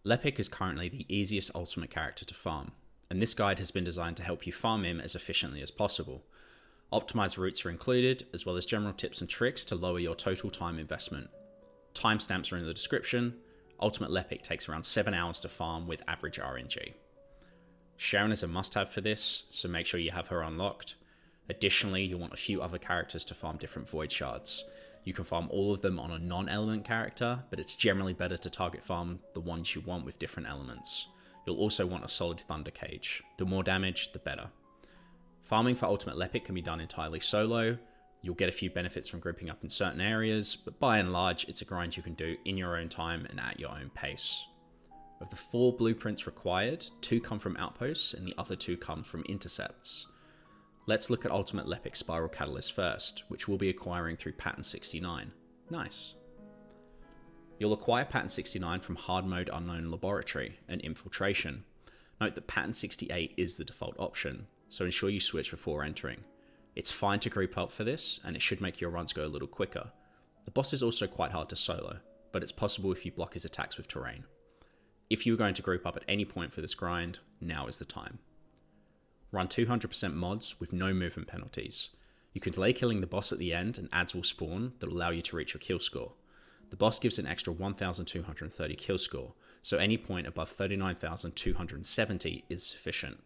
Lepic is currently the easiest ultimate character to farm, and this guide has been designed to help you farm him as efficiently as possible. Optimized routes are included, as well as general tips and tricks to lower your total time investment. Timestamps are in the description. Ultimate Lepic takes around 7 hours to farm with average RNG. Sharen is a must-have for this, so make sure you have her unlocked. Additionally, you'll want a few other characters to farm different void shards. You can farm all of them on a non-element character, but it's generally better to target farm the ones you want with different elements. You'll also want a solid thunder cage. The more damage, the better. Farming for Ultimate Lepic can be done entirely solo. You'll get a few benefits from grouping up in certain areas, but by and large, it's a grind you can do in your own time and at your own pace. Of the 4 blueprints required, 2 come from outposts and the other 2 come from intercepts. Let's look at Ultimate Lepic Spiral Catalyst first, which we'll be acquiring through Pattern 69. Nice. You'll acquire Pattern 69 from Hard Mode Unknown Laboratory and Infiltration. Note that Pattern 68 is the default option, so ensure you switch before entering. It's fine to group up for this, and it should make your runs go a little quicker. The boss is also quite hard to solo, but it's possible if you block his attacks with terrain. If you are going to group up at any point for this grind, now is the time. Run 200% mods with no movement penalties. You can delay killing the boss at the end and adds will spawn that will allow you to reach your kill score. The boss gives an extra 1230 kill score, so any point above 39,270 is sufficient.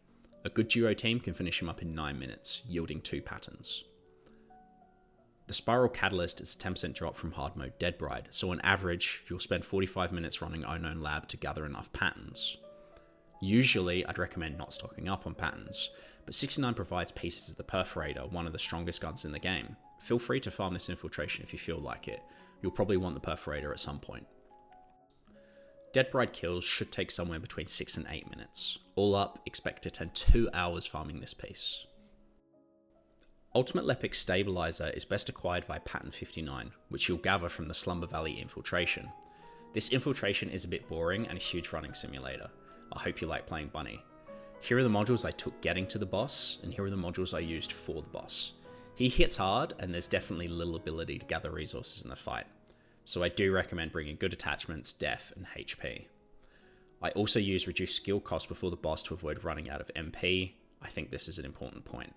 A good duo team can finish him up in 9 minutes, yielding 2 patterns. The Spiral Catalyst is a 10% drop from Hard Mode Dead Bride, so on average, you'll spend 45 minutes running Unknown Lab to gather enough patterns. Usually, I'd recommend not stocking up on patterns, but 69 provides pieces of the Perforator, one of the strongest guns in the game. Feel free to farm this infiltration if you feel like it. You'll probably want the Perforator at some point. Dead Bride kills should take somewhere between 6 and 8 minutes. All up, expect to attend 2 hours farming this piece. Ultimate Lepic Stabilizer is best acquired via Pattern 59, which you'll gather from the Slumber Valley infiltration. This infiltration is a bit boring and a huge running simulator. I hope you like playing Bunny. Here are the modules I took getting to the boss, and here are the modules I used for the boss. He hits hard, and there's definitely little ability to gather resources in the fight, so I do recommend bringing good attachments, def, and HP. I also use reduced skill cost before the boss to avoid running out of MP. I think this is an important point.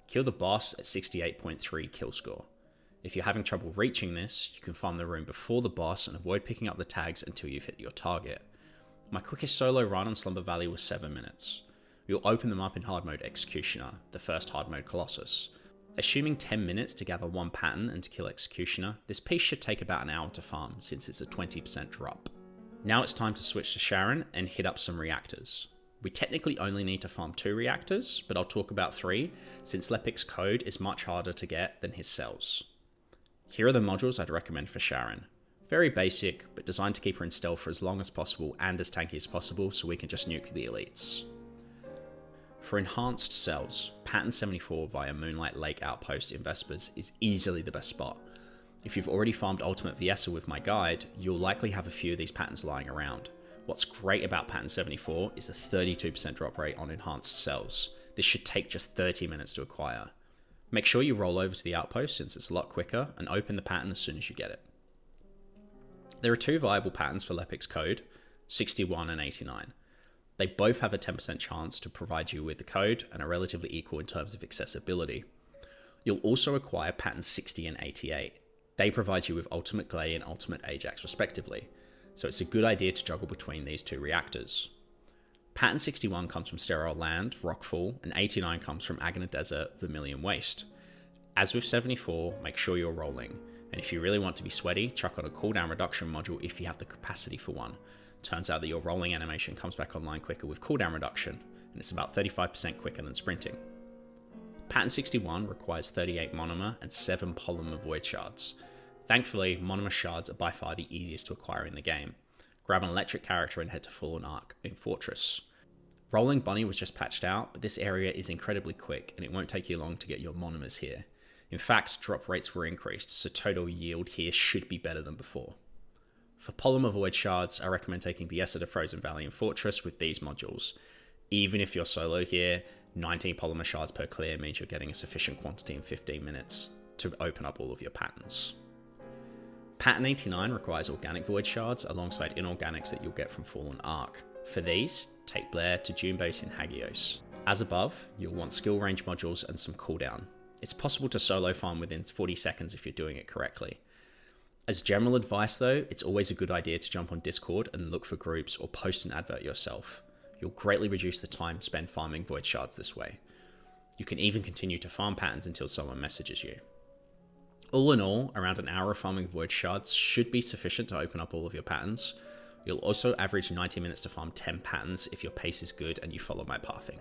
Kill the boss at 68.3 kill score. If you're having trouble reaching this, you can farm the room before the boss and avoid picking up the tags until you've hit your target. My quickest solo run on Slumber Valley was 7 minutes. You'll open them up in Hard Mode Executioner, the first Hard Mode Colossus. Assuming 10 minutes to gather 1 pattern and to kill Executioner, this piece should take about an hour to farm since it's a 20% drop. Now it's time to switch to Sharen and hit up some reactors. We technically only need to farm 2 reactors, but I'll talk about 3 since Lepic's code is much harder to get than his cells. Here are the modules I'd recommend for Sharen. Very basic, but designed to keep her in stealth for as long as possible and as tanky as possible so we can just nuke the elites. For Enhanced Cells, Pattern 74 via Moonlight Lake Outpost in Vespers is easily the best spot. If you've already farmed Ultimate Viessa with my guide, you'll likely have a few of these patterns lying around. What's great about Pattern 74 is the 32% drop rate on Enhanced Cells. This should take just 30 minutes to acquire. Make sure you roll over to the outpost since it's a lot quicker and open the pattern as soon as you get it. There are 2 viable patterns for Lepic's code, 61 and 89. They both have a 10% chance to provide you with the code and are relatively equal in terms of accessibility. You'll also acquire patterns 60 and 88. They provide you with Ultimate Glay and Ultimate Ajax respectively, so it's a good idea to juggle between these 2 reactors. Pattern 61 comes from Sterile Land, Rockfall, and 89 comes from Agna Desert, Vermilion Waste. As with 74, make sure you're rolling, and if you really want to be sweaty, chuck on a cooldown reduction module if you have the capacity for one. Turns out that your rolling animation comes back online quicker with cooldown reduction, and it's about 35% quicker than sprinting. Pattern 61 requires 38 Monomer and 7 Polymer Void Shards. Thankfully, Monomer Shards are by far the easiest to acquire in the game. Grab an electric character and head to Fallen Ark in Fortress. Rolling Bunny was just patched out, but this area is incredibly quick and it won't take you long to get your Monomers here. In fact, drop rates were increased, so total yield here should be better than before. For Polymer Void Shards, I recommend taking Viessa to Frozen Valley and Fortress with these modules. Even if you're solo here, 19 Polymer Shards per clear means you're getting a sufficient quantity in 15 minutes to open up all of your patterns. Pattern 89 requires organic void shards alongside inorganics that you'll get from Fallen Arc. For these, take Blair to Dune base in Hagios. As above, you'll want skill range modules and some cooldown. It's possible to solo farm within 40 seconds if you're doing it correctly. As general advice though, it's always a good idea to jump on Discord and look for groups or post an advert yourself. You'll greatly reduce the time spent farming void shards this way. You can even continue to farm patterns until someone messages you. All in all, around an hour of farming void shards should be sufficient to open up all of your patterns. You'll also average 90 minutes to farm 10 patterns if your pace is good and you follow my pathing.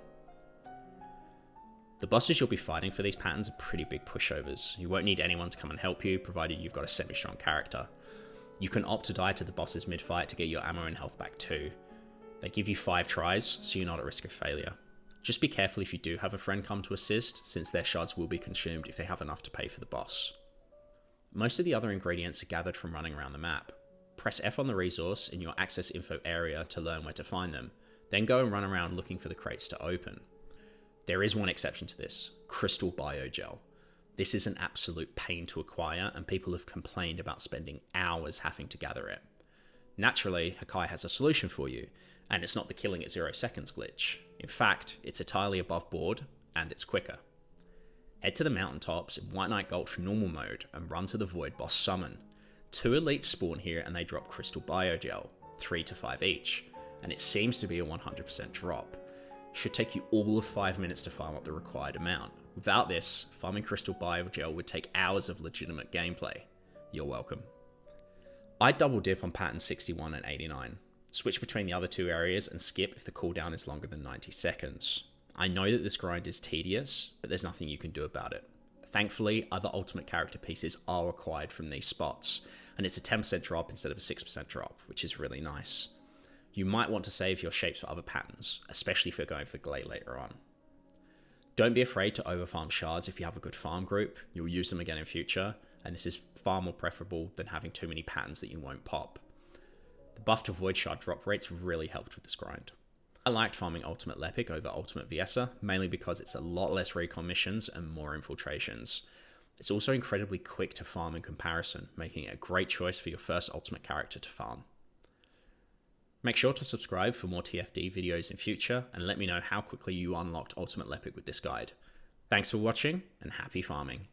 The bosses you'll be fighting for these patterns are pretty big pushovers. You won't need anyone to come and help you, provided you've got a semi-strong character. You can opt to die to the bosses mid-fight to get your ammo and health back too. They give you 5 tries, so you're not at risk of failure. Just be careful if you do have a friend come to assist, since their shards will be consumed if they have enough to pay for the boss. Most of the other ingredients are gathered from running around the map. Press F on the resource in your access info area to learn where to find them, then go and run around looking for the crates to open. There is one exception to this, Crystal Biogel. This is an absolute pain to acquire, and people have complained about spending hours having to gather it. Naturally, Hakai has a solution for you, and it's not the killing at 0 seconds glitch. In fact, it's entirely above board, and it's quicker. Head to the Mountaintops in White Knight Gulch normal mode and run to the Void Boss summon. 2 elites spawn here and they drop Crystal Biogel, 3 to 5 each, and it seems to be a 100% drop. Should take you all of 5 minutes to farm up the required amount. Without this, farming Crystal Biogel would take hours of legitimate gameplay. You're welcome. I double dip on pattern 61 and 89. Switch between the other 2 areas and skip if the cooldown is longer than 90 seconds. I know that this grind is tedious, but there's nothing you can do about it. Thankfully, other ultimate character pieces are required from these spots, and it's a 10% drop instead of a 6% drop, which is really nice. You might want to save your shapes for other patterns, especially if you're going for Glade later on. Don't be afraid to overfarm shards if you have a good farm group. You'll use them again in future, and this is far more preferable than having too many patterns that you won't pop. The buff to void shard drop rates really helped with this grind. I liked farming Ultimate Lepic over Ultimate Viessa, mainly because it's a lot less recon missions and more infiltrations. It's also incredibly quick to farm in comparison, making it a great choice for your first Ultimate character to farm. Make sure to subscribe for more TFD videos in future, and let me know how quickly you unlocked Ultimate Lepic with this guide. Thanks for watching, and happy farming.